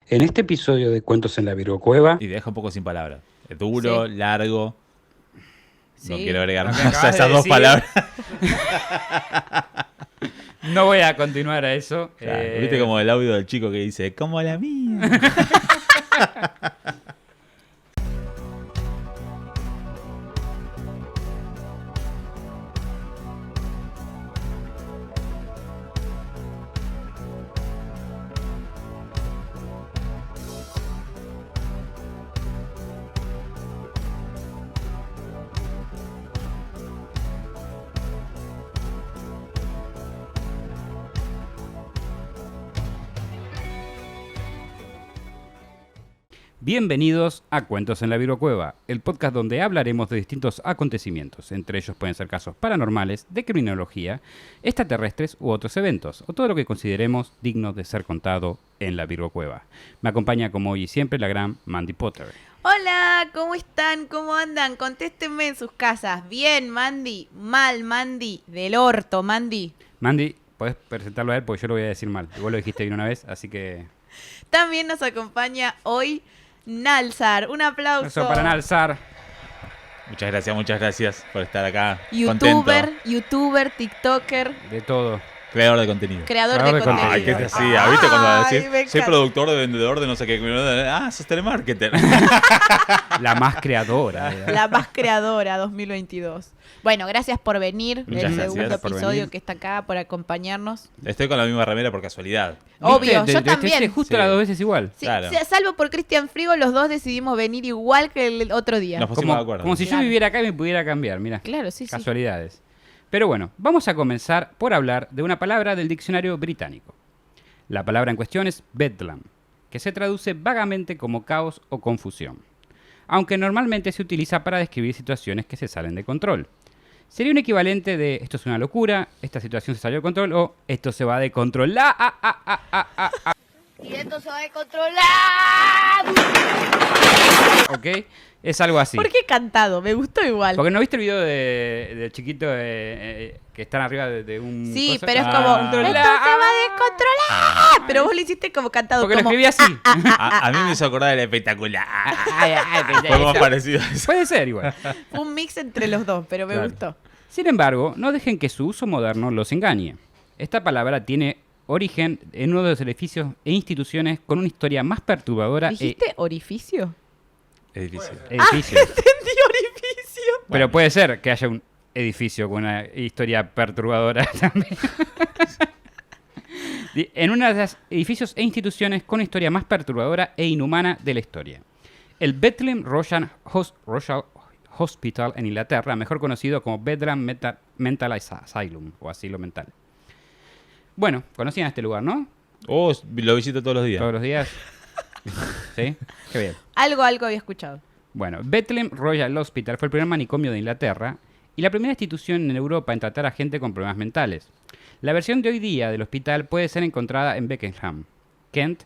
En este episodio de Cuentos en la Virgocueva, Y deja un poco sin palabras. Es duro, largo. No Sí. quiero agregar Lo que más a acabas de esas dos decir. palabras. No voy a continuar a eso. Claro, viste como el audio del chico que dice, como la mía. Bienvenidos a Cuentos en la Virgocueva, el podcast donde hablaremos de distintos acontecimientos. Entre ellos pueden ser casos paranormales, de criminología, extraterrestres u otros eventos, o todo lo que consideremos digno de ser contado en la Virgocueva. Me acompaña como hoy y siempre la gran Mandy Potter. Hola, ¿cómo están? ¿Cómo andan? Contéstenme en sus casas. Bien, Mandy. Mal, Mandy. Del orto, Mandy. Mandy, podés presentarlo a él porque yo lo voy a decir mal. Vos lo dijiste bien una vez, así que... También nos acompaña hoy Nalzar. Un aplauso. Eso para Nalzar. Muchas gracias por estar acá. Contento. YouTuber, TikToker, De todo. Creador de contenido. creador Creador de de contenido. Ay, ¿qué te hacía? ¿Viste cuando Ay, decís, me soy encanta. productor de vendedor de no sé qué? Sos telemarketer. La más creadora. La más creadora 2022. Bueno, gracias por venir. Muchas el gracias segundo por episodio venir. que está acá por acompañarnos. Estoy con la misma remera por casualidad. Obvio, ¿Viste? yo Te también. hiciste justo Sí. las dos veces igual. Sí, Claro. salvo por Cristian Frigo, los dos decidimos venir igual que el otro día. Nos pusimos de acuerdo. Como si yo Claro. viviera acá y me pudiera cambiar, mira. Claro, sí, sí. Casualidades. Pero bueno, vamos a comenzar por hablar de una palabra del diccionario británico. La palabra en cuestión es bedlam, que se traduce vagamente como caos o confusión, aunque normalmente se utiliza para describir situaciones que se salen de control. Sería un equivalente de esto es una locura, esta situación se salió de control o esto se va de control. Y esto se va a descontrolar. ¿Ok? Es algo así. ¿Por qué cantado? Me gustó igual. Porque no viste el video del chiquito que están arriba de un... Sí, coso? pero es Ah. como, Controlar. esto se va a descontrolar. Pero vos lo hiciste como cantado. Porque lo como, escribí así. A mí me hizo acordar del espectacular. Fue más parecido a eso. Puede ser igual. un mix entre los dos, pero me Claro. gustó. Sin embargo, no dejen que su uso moderno los engañe. Esta palabra tiene origen en uno de los edificios e instituciones con una historia más perturbadora ¿Dijiste orificio? Es difícil. edificios. Entendí orificio. Pero puede ser que haya un edificio con una historia perturbadora también. En uno de los edificios e instituciones con una historia más perturbadora e inhumana de la historia. El Bethlehem Royal Hospital en Inglaterra, mejor conocido como Bedlam Mental Asylum o asilo mental. Bueno, conocían este lugar, ¿no? Oh, lo visito todos los días. Todos los días. ¿Sí? Qué bien. Algo había escuchado. Bueno, Bethlehem Royal Hospital fue el primer manicomio de Inglaterra y la primera institución en Europa en tratar a gente con problemas mentales. La versión de hoy día del hospital puede ser encontrada en Beckenham, Kent.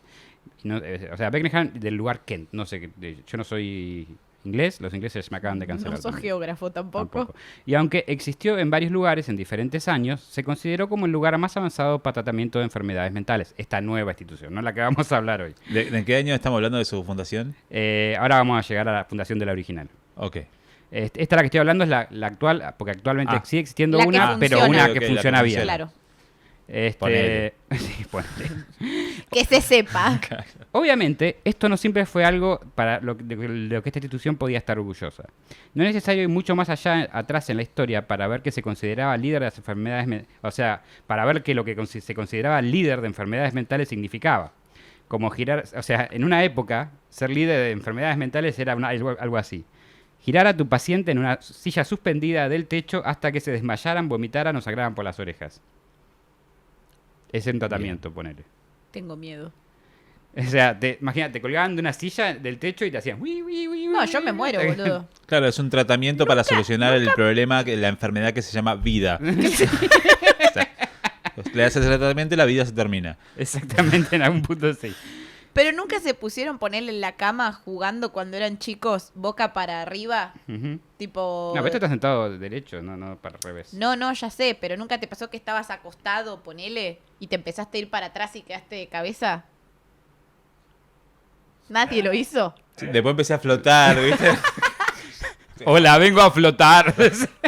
O sea, Beckenham del lugar Kent. No sé, yo no soy inglés, los ingleses me acaban de cancelar. No sos también. geógrafo tampoco. Y aunque existió en varios lugares en diferentes años, se consideró como el lugar más avanzado para tratamiento de enfermedades mentales. Esta nueva institución, no la que vamos a hablar hoy. ¿De qué año estamos hablando de su fundación? Ahora vamos a llegar a la fundación de la original. Ok. Esta la que estoy hablando es la actual, porque actualmente sigue existiendo La que una, pero funciona. una Ok, que la funciona que bien. funciona. Claro. Ponele. Sí, ponele. Que se sepa. Obviamente, esto no siempre fue algo para de lo que esta institución podía estar orgullosa. No es necesario ir mucho más allá atrás en la historia para ver que se consideraba líder de las enfermedades, o sea, para ver que lo que se consideraba líder de enfermedades mentales significaba. Como girar, o sea, en una época, ser líder de enfermedades mentales era algo así. Girar a tu paciente en una silla suspendida del techo hasta que se desmayaran, vomitaran o sangraran por las orejas. Ese es un tratamiento, ponele. Tengo miedo. O sea, imagínate, te colgaban de una silla del techo y te hacían... No, yo me muero, boludo. Claro, es un tratamiento para solucionar el problema, la enfermedad que se llama vida. O sea, le haces el tratamiento y la vida se termina. Exactamente, en algún punto sí. Pero nunca se pusieron ponerle en la cama jugando cuando eran chicos, boca para arriba, Ujú. tipo... No, pero esto está sentado derecho, no para el revés. No, ya sé, pero nunca te pasó que estabas acostado, ponele, y te empezaste a ir para atrás y quedaste de cabeza. Nadie lo hizo. Sí, después empecé a flotar, ¿viste? Hola, vengo a flotar.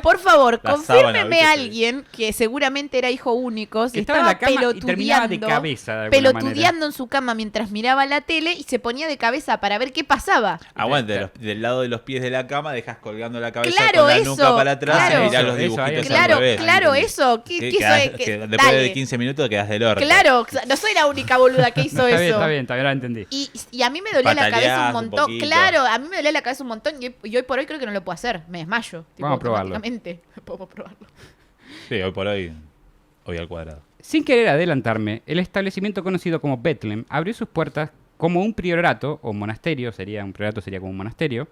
Por favor, La confírmeme sábana, ¿viste? a alguien que seguramente era hijo único, Que si estaba en la cama y terminaba de pelotudeando, cabeza de alguna pelotudeando en su cama mientras miraba la tele y se ponía de cabeza para ver qué pasaba. Aguante, del lado de los pies de la cama dejas colgando la cabeza Claro, con la eso, nuca para atrás claro. y mirás los Eso, dibujitos ahí al está. Claro, revés. claro, eso. ¿Qué Que hizo? quedás- que después Dale. de 15 minutos quedas del orto. Claro, no soy la única boluda que hizo Está bien, eso. está bien, ahora entendí. Y a mí me dolía la cabeza Pataleás un un montón. poquito. Claro, a mí me dolía la cabeza un montón y hoy por hoy creo que no lo puedo hacer. Me desmayo. Vamos a probarlo. automáticamente. Podemos probarlo. Sí, hoy por hoy al cuadrado. Sin querer adelantarme, el establecimiento conocido como Bethlehem abrió sus puertas como un priorato o monasterio, un priorato sería como un monasterio,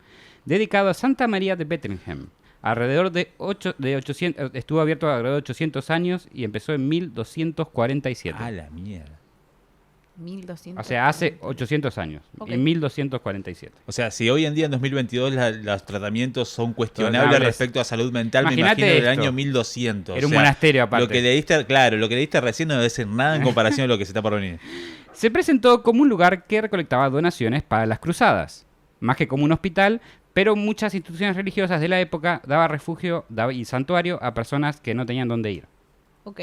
dedicado a Santa María de Bethlehem. Alrededor de 800, estuvo abierto alrededor de 800 años y empezó en 1247. A la mierda. 1200. O sea, hace 800 años, Ok. en 1247. O sea, si hoy en día en 2022 los tratamientos son cuestionables Cuestionables. respecto a salud mental, me Imagínate imagino del esto. año 1200. Era O un sea, monasterio aparte. Lo que leíste recién no debe ser nada en comparación a lo que se está por venir. Se presentó como un lugar que recolectaba donaciones para las cruzadas, más que como un hospital, pero muchas instituciones religiosas de la época daba refugio y santuario a personas que no tenían dónde ir. Ok.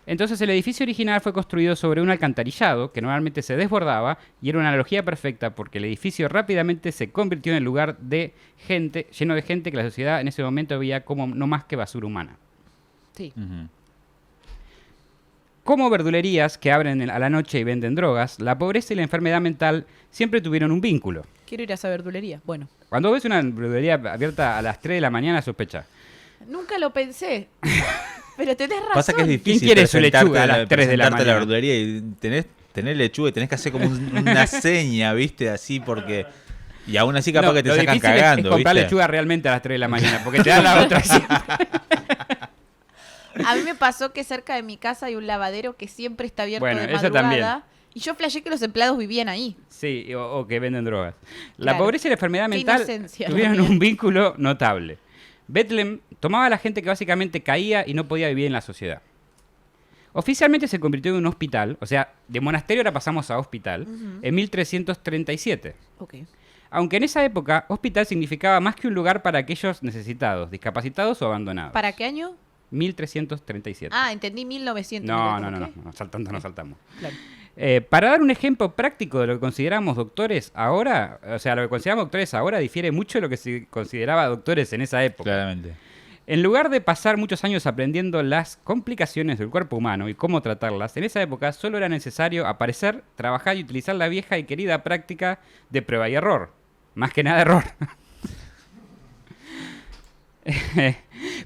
Entonces el edificio original fue construido sobre un alcantarillado que normalmente se desbordaba y era una analogía perfecta porque el edificio rápidamente se convirtió en el lugar de gente, lleno de gente que la sociedad en ese momento veía como no más que basura humana. Sí. Ujú. Como verdulerías que abren a la noche y venden drogas, la pobreza y la enfermedad mental siempre tuvieron un vínculo. Quiero ir a esa verdulería. Bueno. Cuando ves una verdulería abierta a las 3 de la mañana, sospecha. Nunca lo pensé. Pero tenés razón. Pasa que es difícil ¿Quién quiere su presentarte lechuga a las 3 de la presentarte a mañana? verdulería y tenés lechuga y tenés que hacer como una seña, ¿viste? Así porque... Y aún así capaz No, que te lo sacan difícil cagando, es comprar ¿viste? lechuga realmente a las 3 de la mañana, porque te dan la otra siempre. A mí me pasó que cerca de mi casa hay un lavadero que siempre está abierto Bueno, de eso madrugada. también. Y yo flashé que los empleados vivían ahí. Sí, o que venden drogas. La Claro. pobreza y la enfermedad Qué mental inocencia tuvieron también. un vínculo notable. Bethlehem tomaba a la gente que básicamente caía y no podía vivir en la sociedad. Oficialmente se convirtió en un hospital, o sea, de monasterio ahora pasamos a hospital, en 1337. Ok. Aunque en esa época, hospital significaba más que un lugar para aquellos necesitados, discapacitados o abandonados. ¿Para qué año? 1337. Ah, entendí 1900. No, Digo, no, ¿qué? no, saltando no saltamos. Claro. Para dar un ejemplo práctico de lo que consideramos doctores ahora, o sea, lo que consideramos doctores ahora difiere mucho de lo que se consideraba doctores en esa época. Claramente. En lugar de pasar muchos años aprendiendo las complicaciones del cuerpo humano y cómo tratarlas, en esa época solo era necesario aparecer, trabajar y utilizar la vieja y querida práctica de prueba y error. Más que nada error.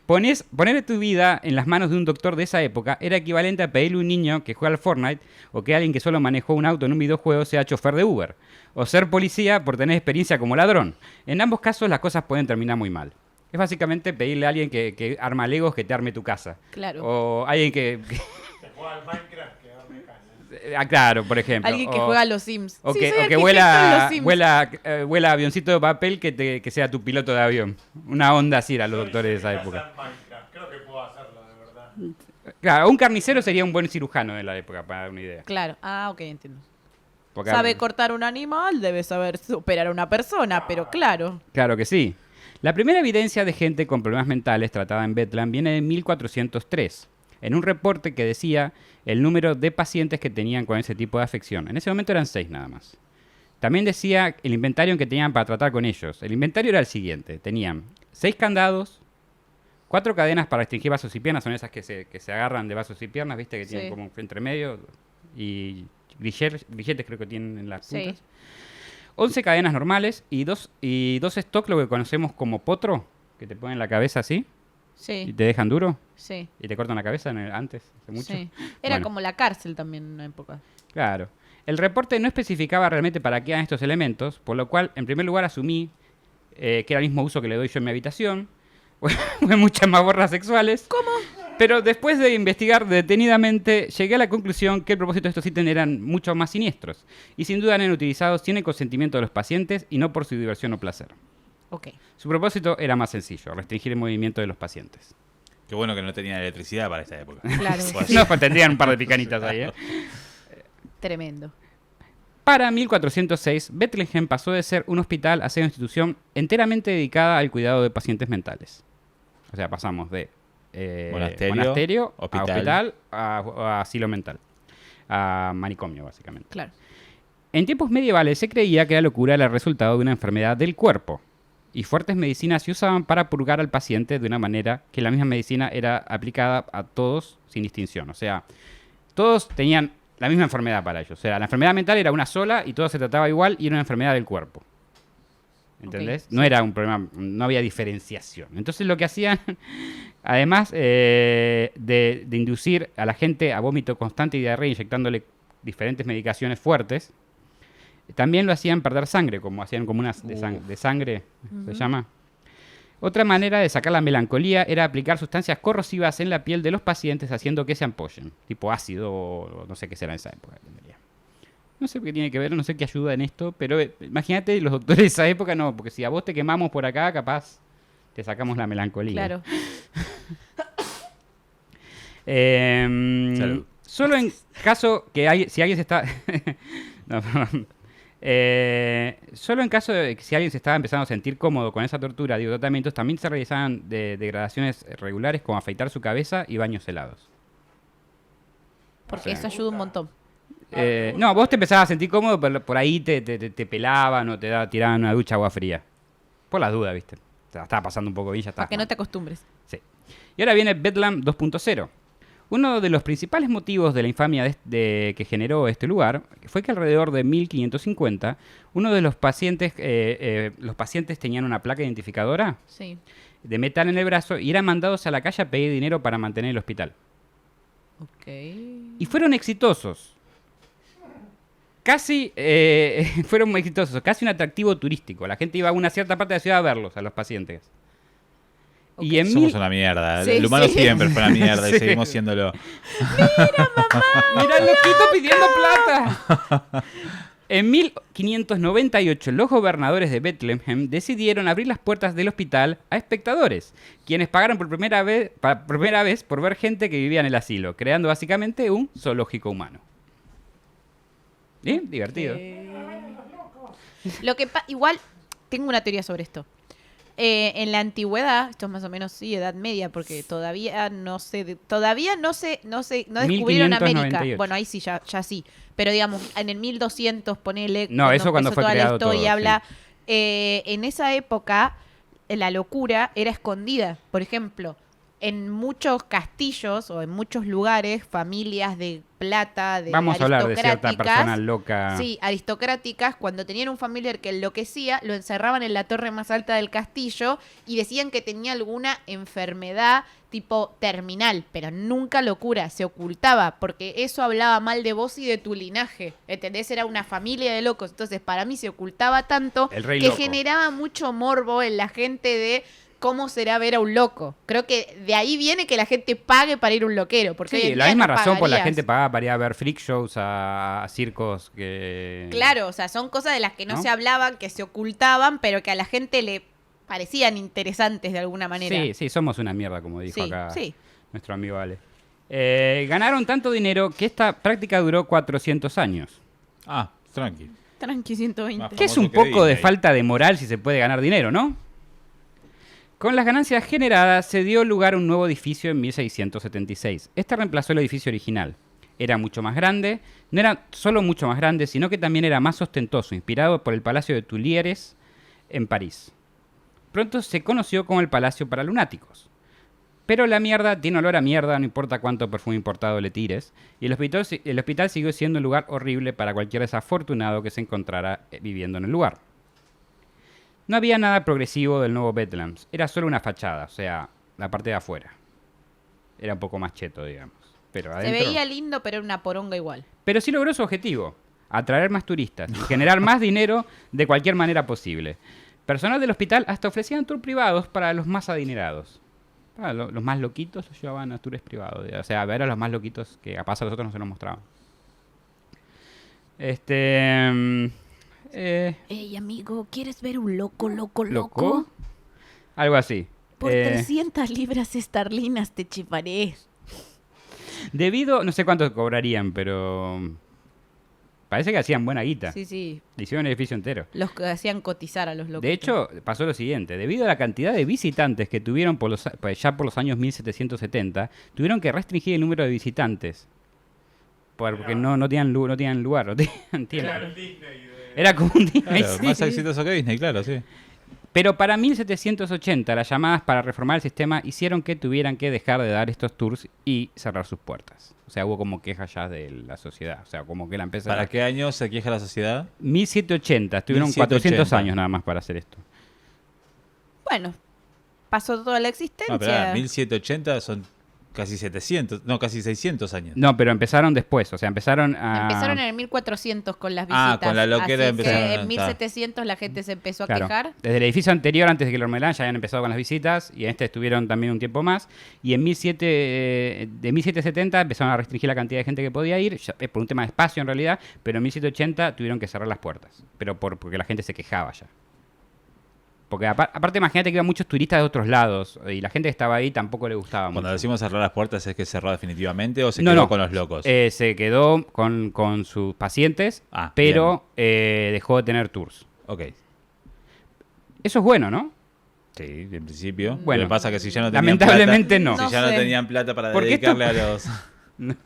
Poner tu vida en las manos de un doctor de esa época era equivalente a pedirle a un niño que juega al Fortnite o que alguien que solo manejó un auto en un videojuego sea chofer de Uber, o ser policía por tener experiencia como ladrón. En ambos casos las cosas pueden terminar muy mal. Es básicamente pedirle a alguien que arma legos que te arme tu casa. Claro. O alguien que... claro, por ejemplo. Alguien que O- juega a los Sims. o Sí, que, soy o que arquitecto en los vuela, Sims. vuela avioncito de papel que sea tu piloto de avión. Una onda así eran los doctores de esa época. Creo que puedo hacerlo, de verdad. Claro, un carnicero sería un buen cirujano de la época, para dar una idea. Claro. Ah, ok, entiendo. Porque- Sabe cortar un animal, debe saber operar a una persona, pero claro. Claro que sí. La primera evidencia de gente con problemas mentales tratada en Bethlehem viene de 1403, en un reporte que decía el número de pacientes que tenían con ese tipo de afección. En ese momento eran 6 nada más. También decía el inventario que tenían para tratar con ellos. El inventario era el siguiente. Tenían 6 candados, 4 cadenas para restringir vasos y piernas, son esas que se agarran de vasos y piernas, ¿viste? Que tienen Sí. como entre medio, y grilletes creo que tienen en las Sí. puntas. 11 cadenas normales y dos stock, lo que conocemos como potro, que te ponen en la cabeza así y Sí, te dejan duro sí, y te cortan la cabeza antes, hace mucho. sí. Era Bueno. como la cárcel también en una época. Claro. El reporte no especificaba realmente para qué eran estos elementos, por lo cual, en primer lugar, asumí que era el mismo uso que le doy yo en mi habitación. Fue muchas más borras sexuales. ¿Cómo? Pero después de investigar detenidamente, llegué a la conclusión que el propósito de estos ítems eran mucho más siniestros. Y sin duda eran utilizados sin el consentimiento de los pacientes y no por su diversión o placer. Ok. Su propósito era más sencillo, restringir el movimiento de los pacientes. Qué bueno que no tenía electricidad para esa época. Claro. Pues, No, pues tendrían un par de picanitas ahí, ¿eh? Tremendo. Para 1406, Bethlehem pasó de ser un hospital a ser una institución enteramente dedicada al cuidado de pacientes mentales. O sea, pasamos de monasterio a hospital a asilo mental, a manicomio, básicamente. Claro. En tiempos medievales se creía que la locura era el resultado de una enfermedad del cuerpo, y fuertes medicinas se usaban para purgar al paciente de una manera que la misma medicina era aplicada a todos sin distinción. O sea, todos tenían la misma enfermedad para ellos. O sea, la enfermedad mental era una sola y todo se trataba igual y era una enfermedad del cuerpo. ¿Entendés? Ok, sí. No era un problema, no había diferenciación. Entonces lo que hacían, además de inducir a la gente a vómito constante y diarrea inyectándole diferentes medicaciones fuertes, también lo hacían perder sangre, como hacían como unas de sangre, se llama. Otra manera de sacar la melancolía era aplicar sustancias corrosivas en la piel de los pacientes haciendo que se ampollen, tipo ácido o no sé qué será en esa época. No sé qué tiene que ver, no sé qué ayuda en esto, pero imagínate los doctores de esa época, no, porque si a vos te quemamos por acá, capaz te sacamos la melancolía. Claro. Salud. Solo en caso que si alguien se está... no, perdón. Solo en caso de que si alguien se estaba empezando a sentir cómodo con esa tortura de tratamientos, también se realizaban degradaciones regulares como afeitar su cabeza y baños helados. Porque O sea, eso ayuda un montón. no, vos te empezabas a sentir cómodo, pero por ahí te pelaban o tiraban una ducha agua fría. Por las dudas, ¿viste? Te la estaba pasando un poco bien, ya está. Para que no te acostumbres. Sí. Y ahora viene Bedlam 2.0. Uno de los principales motivos de la infamia que generó este lugar fue que alrededor de 1550 uno de los pacientes tenían una placa identificadora Sí. de metal en el brazo y eran mandados a la calle a pedir dinero para mantener el hospital. Ok. Y fueron exitosos. Fueron muy exitosos, casi un atractivo turístico. La gente iba a una cierta parte de la ciudad a verlos, a los pacientes. Ok. Y en Somos una mierda. Sí, El humano sí. siempre fue una mierda Sí. y seguimos siéndolo. ¡Mira el loquito pidiendo plata! En 1598, los gobernadores de Bethlehem decidieron abrir las puertas del hospital a espectadores, quienes pagaron por primera vez por ver gente que vivía en el asilo, creando básicamente un zoológico humano. ¿Bien? Divertido. Lo que igual tengo una teoría sobre esto. En la antigüedad, esto es más o menos sí, Edad Media, porque todavía no descubrieron América. 1598. Bueno, ahí sí, ya sí. Pero digamos, en el 1200, ponele. No, eso cuando empezó fue toda creado la historia, todo, habla. En esa época, la locura era escondida. Por ejemplo, en muchos castillos o en muchos lugares, familias de plata, de Vamos a hablar de cierta aristocráticas, persona loca. sí, aristocráticas, cuando tenían un familiar que enloquecía, lo encerraban en la torre más alta del castillo y decían que tenía alguna enfermedad tipo terminal, pero nunca locura, se ocultaba, porque eso hablaba mal de vos y de tu linaje, ¿entendés? Era una familia de locos, entonces para mí se ocultaba tanto El rey que loco. generaba mucho morbo en la gente de cómo será ver a un loco. Creo que de ahí viene que la gente pague para ir a un loquero, porque hoy Sí, en la día misma no razón por la pagarías. gente pagaba para ir a ver freak shows a circos que... Claro, o sea, son cosas de las que no ¿No? se hablaban, que se ocultaban, pero que a la gente le parecían interesantes de alguna manera. Sí, somos una mierda, como dijo Sí, acá sí. nuestro amigo Ale. Ganaron tanto dinero que esta práctica duró 400 años. Ah, tranqui. Tranqui 120. Más Que es famoso un que poco de Disney. falta de moral si se puede ganar dinero, ¿no? Con las ganancias generadas se dio lugar a un nuevo edificio en 1676. Este reemplazó el edificio original. Era mucho más grande, no era solo mucho más grande, sino que también era más ostentoso, inspirado por el Palacio de Tuileries en París. Pronto se conoció como el Palacio para Lunáticos. Pero la mierda tiene olor a mierda, no importa cuánto perfume importado le tires, y el hospital siguió siendo un lugar horrible para cualquier desafortunado que se encontrara viviendo en el lugar. No había nada progresivo del nuevo Bethlehem, era solo una fachada, o sea, la parte de afuera. Era un poco más cheto, digamos. Pero Se adentro... veía lindo, pero era una poronga igual. Pero sí logró su objetivo, atraer más turistas y generar más dinero de cualquier manera posible. Personal del hospital hasta ofrecían tours privados para los más adinerados. Para los más loquitos los llevaban a tours privados. O sea, a ver a los más loquitos que capaz a los otros no se los mostraban. Ey, amigo, ¿quieres ver un loco? ¿Loco? Algo así. Por 300 libras esterlinas te chiparé. Debido, no sé cuánto cobrarían, pero Parece que hacían buena guita. Sí, sí. Le hicieron un edificio entero. Los que hacían cotizar a los locos. De hecho, pasó lo siguiente. Debido a la cantidad de visitantes que tuvieron ya por los años 1770, tuvieron que restringir el número de visitantes. Porque no tenían lugar. No tenían tiempo. Era el Disney de... Era como un Disney, Claro, sí. más exitoso que Disney, claro, sí. Pero para 1780, las llamadas para reformar el sistema hicieron que tuvieran que dejar de dar estos tours y cerrar sus puertas. O sea, hubo como quejas ya de la sociedad. O sea, como que la empresa... ¿Para qué año se queja la sociedad? 1780. Estuvieron 1780. 400 años nada más para hacer esto. Bueno, pasó toda la No, existencia. pero 1780 son casi 700, no, casi 600 años. No, pero empezaron después. O sea, empezaron a... Empezaron en el 1400 con las visitas. Ah, con la loquera así empezaron que a- en 1700 la gente se empezó a Claro. quejar. Desde el edificio anterior, antes de que lo remodelaran, ya habían empezado con las visitas y en este estuvieron también un tiempo más. Y en de 1770 empezaron a restringir la cantidad de gente que podía ir, por un tema de espacio en realidad, pero en 1780 tuvieron que cerrar las puertas, pero porque la gente se quejaba ya. Porque aparte imagínate que iban muchos turistas de otros lados y la gente que estaba ahí tampoco le gustaba Cuando mucho. decimos cerrar las puertas, ¿es que cerró definitivamente o se No, quedó no. con los locos? Se quedó con sus pacientes, Ah, pero dejó de tener tours. Ok. Eso es bueno, ¿no? Sí, en principio. Bueno, Lo que pasa es que si ya no tenían lamentablemente plata, no. Si ya no sé. tenían plata para Porque dedicarle a los...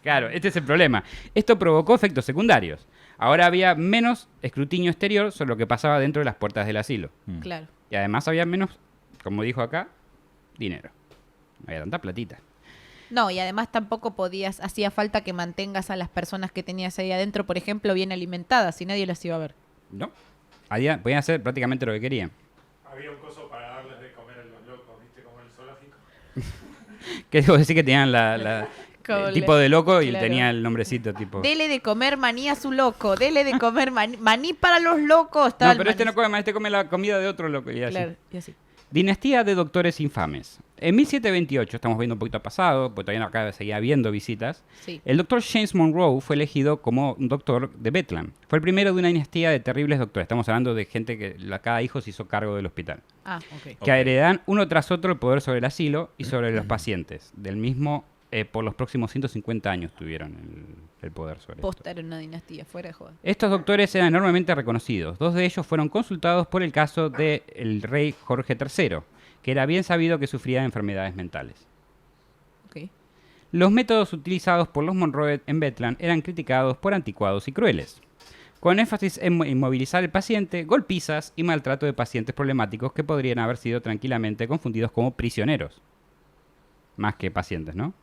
Claro, este es el problema. Esto provocó efectos secundarios. Ahora había menos escrutinio exterior sobre lo que pasaba dentro de las puertas del asilo. Claro. Y además había menos, como dijo acá, dinero. No había tanta platita. No, y además tampoco hacía falta que mantengas a las personas que tenías ahí adentro, por ejemplo, bien alimentadas, si nadie las iba a ver. ¿No? Podían hacer prácticamente lo que querían. Había un coso para darles de comer a los locos, ¿viste? Como en el zoológico. Que debo decir que tenían Como el tipo de loco y claro. tenía el nombrecito tipo... Dele de comer maní a su loco, dele de comer maní para los locos. Estaba No, el pero este maní. no come maní, este come la comida de otro loco. Y así. Claro, y así. Dinastía de doctores infames. En 1728, estamos viendo un poquito pasado, porque todavía acá seguía habiendo visitas, Sí. el doctor James Monroe fue elegido como un doctor de Bethlehem. Fue el primero de una dinastía de terribles doctores. Estamos hablando de gente que cada hijo se hizo cargo del hospital. Ah, ok. Que heredan uno tras otro el poder sobre el asilo y sobre los pacientes. Del mismo, por los próximos 150 años tuvieron el poder sobre esto. Posta era una dinastía, fuera de joda. Estos doctores eran enormemente reconocidos. Dos de ellos fueron consultados por el caso del rey Jorge III, que era bien sabido que sufría de enfermedades mentales. Ok. Los métodos utilizados por los Monroe en Bethlehem eran criticados por anticuados y crueles, con énfasis en inmovilizar al paciente, golpizas y maltrato de pacientes problemáticos que podrían haber sido tranquilamente confundidos como prisioneros, más que pacientes, ¿no?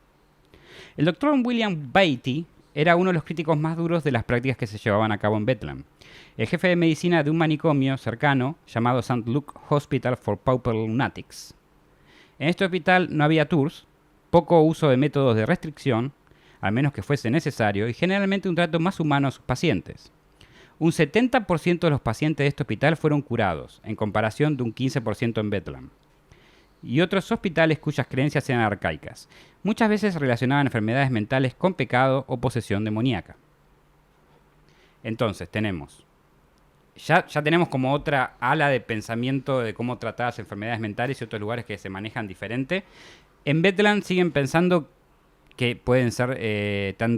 El doctor William Beatty era uno de los críticos más duros de las prácticas que se llevaban a cabo en Bethlehem. El jefe de medicina de un manicomio cercano llamado St. Luke Hospital for Pauper Lunatics. En este hospital no había tours, poco uso de métodos de restricción, al menos que fuese necesario, y generalmente un trato más humano a sus pacientes. Un 70% de los pacientes de este hospital fueron curados, en comparación de un 15% en Bethlehem. Y otros hospitales cuyas creencias eran arcaicas. Muchas veces relacionaban enfermedades mentales con pecado o posesión demoníaca. Entonces, ya tenemos como otra ala de pensamiento de cómo tratar las enfermedades mentales y otros lugares que se manejan diferente. En Bethlehem siguen pensando que pueden ser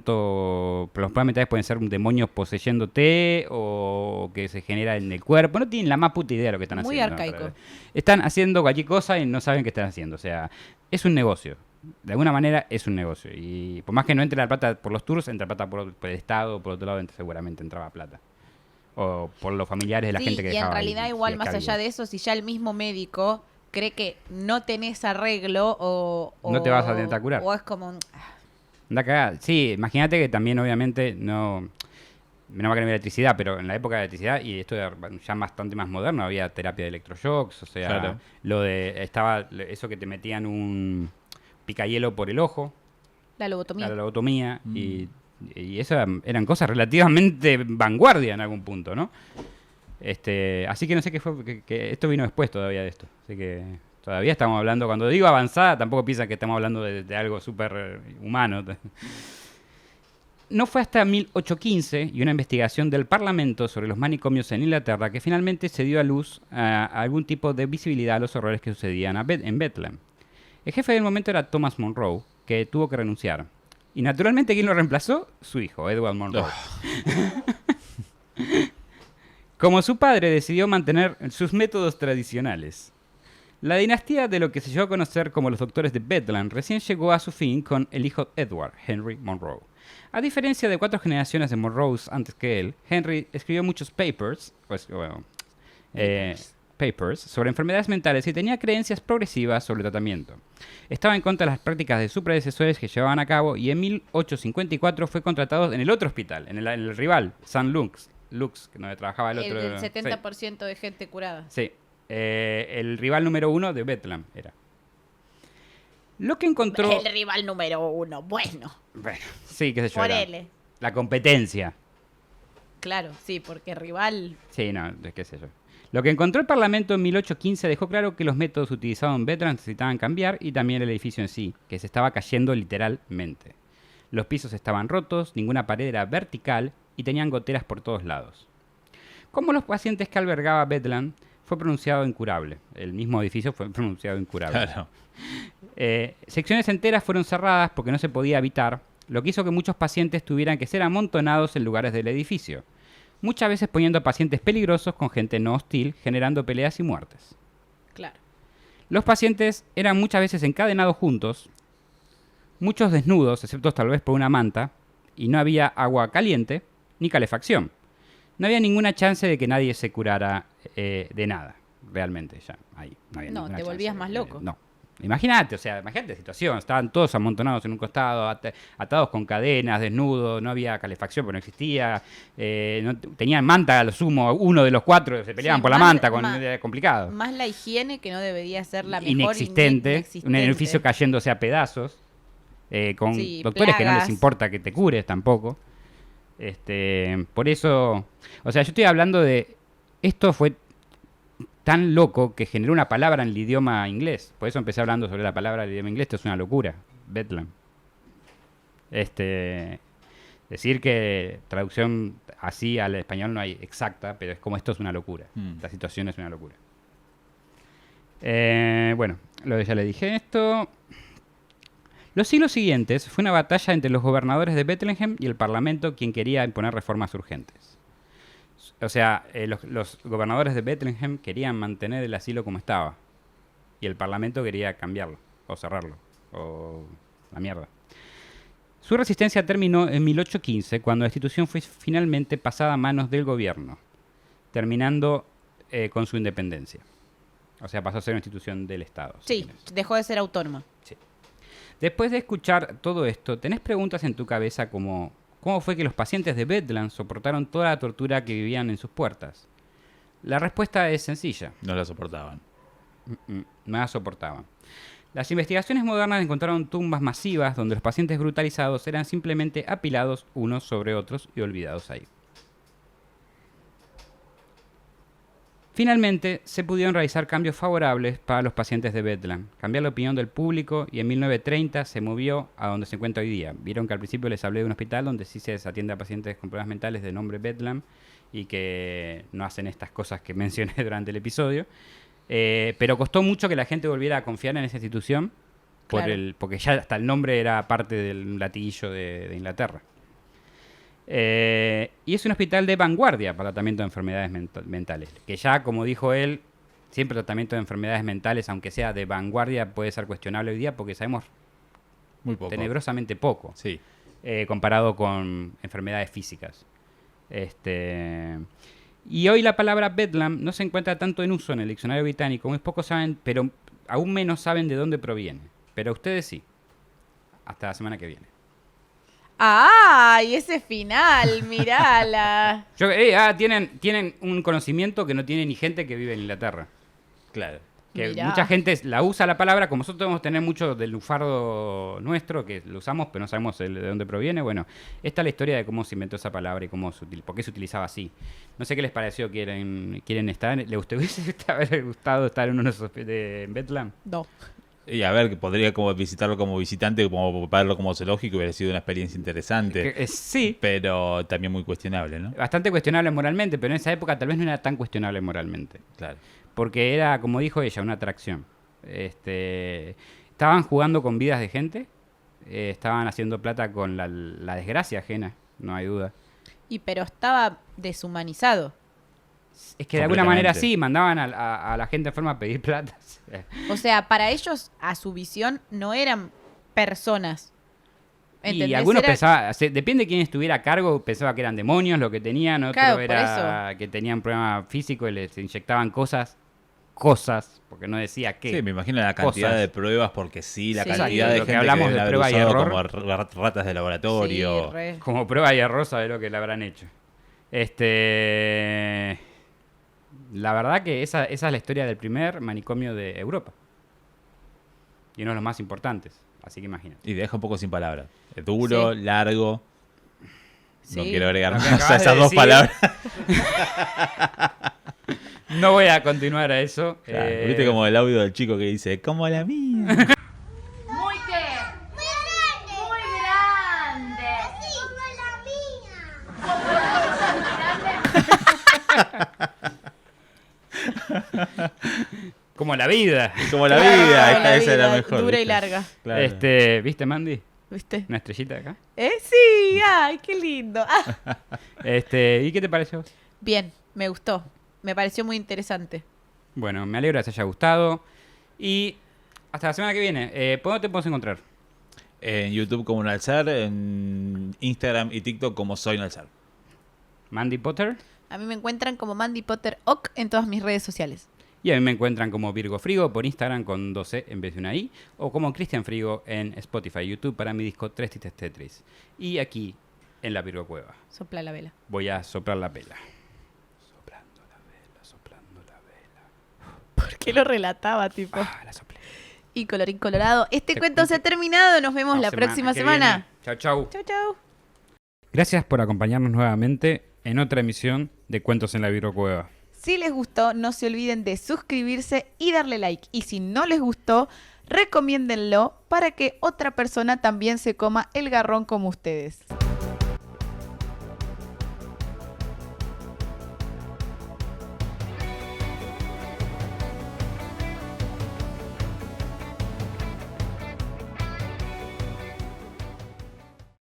los problemas mentales pueden ser demonios poseyéndote o que se genera en el cuerpo. No tienen la más puta idea de lo que están Muy haciendo. arcaico. Están haciendo cualquier cosa y no saben qué están haciendo. O sea, es un negocio. De alguna manera es un negocio. Y por más que no entre la plata por los tours, entra plata por el Estado, por otro lado seguramente entraba plata. O por los familiares de la Sí, gente que y en dejaba realidad ahí, igual si más es que allá había. de eso, si ya el mismo médico cree que no tenés arreglo o No te vas a intentar curar. O es como un... Anda cagada. Sí, imagínate que también obviamente no va a tener electricidad, pero en la época de electricidad, y esto era ya bastante más moderno, había terapia de electroshocks, o sea, Claro. estaba eso que te metían un picahielo por el ojo, La lobotomía. la lobotomía, y eso eran cosas relativamente vanguardia en algún punto, ¿no? Así que no sé qué fue, que esto vino después todavía de esto, así que todavía estamos hablando, cuando digo avanzada, tampoco piensan que estamos hablando de algo súper humano. No fue hasta 1815 y una investigación del Parlamento sobre los manicomios en Inglaterra que finalmente se dio a luz a algún tipo de visibilidad a los horrores que sucedían en Bethlehem. El jefe del momento era Thomas Monroe, que tuvo que renunciar. Y naturalmente, ¿quién lo reemplazó? Su hijo, Edward Monroe. Como su padre decidió mantener sus métodos tradicionales. La dinastía de lo que se llegó a conocer como los doctores de Bedlam recién llegó a su fin con el hijo Edward, Henry Monroe. A diferencia de 4 generaciones de Monroes antes que él, Henry escribió muchos papers sobre enfermedades mentales y tenía creencias progresivas sobre el tratamiento. Estaba en contra de las prácticas de sus predecesores que llevaban a cabo y en 1854 fue contratado en el otro hospital, en el rival, St. Luke's, donde trabajaba el otro. El del 70% de gente curada. Sí, el rival número 1 de Bedlam era. Lo que encontró... El rival número 1. Bueno, sí, qué sé yo. ponele. La competencia. Claro, sí, porque rival... Sí, no, qué sé yo. Lo que encontró el Parlamento en 1815 dejó claro que los métodos utilizados en Bedlam necesitaban cambiar y también el edificio en sí, que se estaba cayendo literalmente. Los pisos estaban rotos, ninguna pared era vertical y tenían goteras por todos lados. Como los pacientes que albergaba Bedlam, fue pronunciado incurable. El mismo edificio fue pronunciado incurable. Claro. Secciones enteras fueron cerradas porque no se podía evitar, lo que hizo que muchos pacientes tuvieran que ser amontonados en lugares del edificio, muchas veces poniendo a pacientes peligrosos con gente no hostil, generando peleas y muertes. Claro. Los pacientes eran muchas veces encadenados juntos, muchos desnudos, excepto tal vez por una manta, y no había agua caliente ni calefacción. No había ninguna chance de que nadie se curara de nada, realmente, ya, ahí. No, había No, ninguna te chance volvías más loco. No. Imagínate la situación, estaban todos amontonados en un costado, atados con cadenas, desnudos, no había calefacción porque no existía, tenían manta a lo sumo, uno de los 4 se peleaban Sí, por la más- manta, más- era complicado. Más la higiene que no debería ser la mejor. Inexistente, un edificio cayéndose a pedazos, con Sí, doctores que no les plagas. importa que te cures tampoco. Por eso, o sea, yo estoy hablando de, esto fue tan loco que generó una palabra en el idioma inglés. Por eso empecé hablando sobre la palabra del idioma inglés. Esto es una locura. Bedlam. Decir que traducción así al español no hay exacta, pero es como esto es una locura. La situación es una locura. Bueno, lo que ya le dije esto. Los siglos siguientes fue una batalla entre los gobernadores de Bethlehem y el Parlamento, quien quería imponer reformas urgentes. O sea, los gobernadores de Bethlehem querían mantener el asilo como estaba. Y el Parlamento quería cambiarlo, o cerrarlo, o la mierda. Su resistencia terminó en 1815, cuando la institución fue finalmente pasada a manos del gobierno, terminando con su independencia. O sea, pasó a ser una institución del Estado. si Sí, quieres. dejó de ser autónoma. Después de escuchar todo esto, ¿tenés preguntas en tu cabeza como cómo fue que los pacientes de Bedlam soportaron toda la tortura que vivían en sus puertas? La respuesta es sencilla. No la soportaban. No la soportaban. Las investigaciones modernas encontraron tumbas masivas donde los pacientes brutalizados eran simplemente apilados unos sobre otros y olvidados ahí. Finalmente, se pudieron realizar cambios favorables para los pacientes de Bedlam, cambiar la opinión del público y en 1930 se movió a donde se encuentra hoy día. Vieron que al principio les hablé de un hospital donde sí se atiende a pacientes con problemas mentales de nombre Bedlam y que no hacen estas cosas que mencioné durante el episodio. Pero costó mucho que la gente volviera a confiar en esa institución Claro. porque ya hasta el nombre era parte del latiguillo de Inglaterra. Y es un hospital de vanguardia para tratamiento de enfermedades mentales. Que ya, como dijo él, siempre el tratamiento de enfermedades mentales, aunque sea de vanguardia, puede ser cuestionable hoy día porque sabemos Muy poco. tenebrosamente poco Sí. comparado con enfermedades físicas. Y hoy la palabra Bedlam no se encuentra tanto en uso en el diccionario británico. Muy pocos saben, pero aún menos saben de dónde proviene. Pero ustedes sí. Hasta la semana que viene. ¡Ay, ese final! Mirala. Tienen un conocimiento que no tiene ni gente que vive en Inglaterra. Claro. Que Mirá. mucha gente la usa la palabra, como nosotros debemos tener mucho del lufardo nuestro, que lo usamos, pero no sabemos de dónde proviene. Bueno, esta es la historia de cómo se inventó esa palabra y por qué se utilizaba así. No sé qué les pareció, quieren estar. ¿Les hubiese haber gustado estar en uno de Bedlam? No. Y a ver, que podría como visitarlo como visitante, como verlo como zoológico, hubiera sido una experiencia interesante. Sí, Pero también muy cuestionable, ¿no? bastante cuestionable moralmente, pero en esa época tal vez no era tan cuestionable moralmente. Claro. Porque era, como dijo ella, una atracción. Estaban jugando con vidas de gente, estaban haciendo plata con la desgracia ajena, no hay duda. Y pero estaba deshumanizado. Es que de alguna manera Completamente. sí, mandaban a la gente enferma a pedir plata. O sea, para ellos, a su visión, no eran personas. Y ¿Entendés? algunos Era- pensaban, depende de quién estuviera a cargo, pensaba que eran demonios lo que tenían, otro Claro, por era que tenían problemas físicos y les inyectaban cosas, porque no decía qué. Sí, me imagino la cantidad Cosas. de pruebas, porque sí, la Sí. cantidad de Lo que gente hablamos deben de haber prueba y usado error. como ratas de laboratorio. Sí, re. Como prueba y error sabe lo que le habrán hecho. La verdad que esa es la historia del primer manicomio de Europa. Y uno de los más importantes. Así que imagínate. Y te deja un poco sin palabras. Es duro, Sí. largo. No Sí. quiero agregar Lo que más a acabas de esas dos decir. palabras. No voy a continuar a eso. Claro, ¿viste como el audio del chico que dice, como la mía? ¿Muy qué? Muy grande. Muy grande. Así como la mía. Como la vida. Como la Claro, vida. la Esa era vida, mejor. dura y ¿viste? larga. Claro. ¿Viste, Mandy? ¿Viste? Una estrellita de acá. Sí, ay, qué lindo. Ah. ¿Y qué te pareció? Bien, me gustó. Me pareció muy interesante. Bueno, me alegro que te haya gustado. Y hasta la semana que viene. ¿Por dónde te podemos encontrar? En YouTube como Nalzar, en Instagram y TikTok como Soy Nalzar. Mandy Potter. A mí me encuentran como Mandy Potter Oc en todas mis redes sociales. Y a mí me encuentran como Virgo Frigo por Instagram con 12 en vez de una I. O como Cristian Frigo en Spotify y YouTube para mi disco 3 Tistes Tetris. Y aquí en la Virgo Cueva. Sopla la vela. Voy a soplar la pela. ¿Por qué lo relataba, tipo? La soplé. Y colorín colorado. Este cuento se ha terminado. Nos vemos la próxima semana. Chau, chau. Chau, chau. Gracias por acompañarnos nuevamente en otra emisión de Cuentos en la Virgo Cueva. Si les gustó, no se olviden de suscribirse y darle like. Y si no les gustó, recomiéndenlo para que otra persona también se coma el garrón como ustedes.